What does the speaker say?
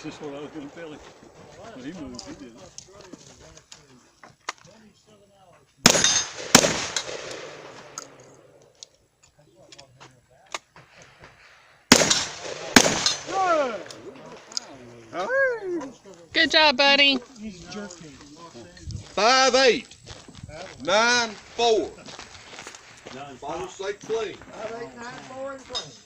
just what I was going to tell him. When he moved, he did it. Good job, buddy. 5'8", 9'4". Father's sake clean. 5'8", 9'4", and clean.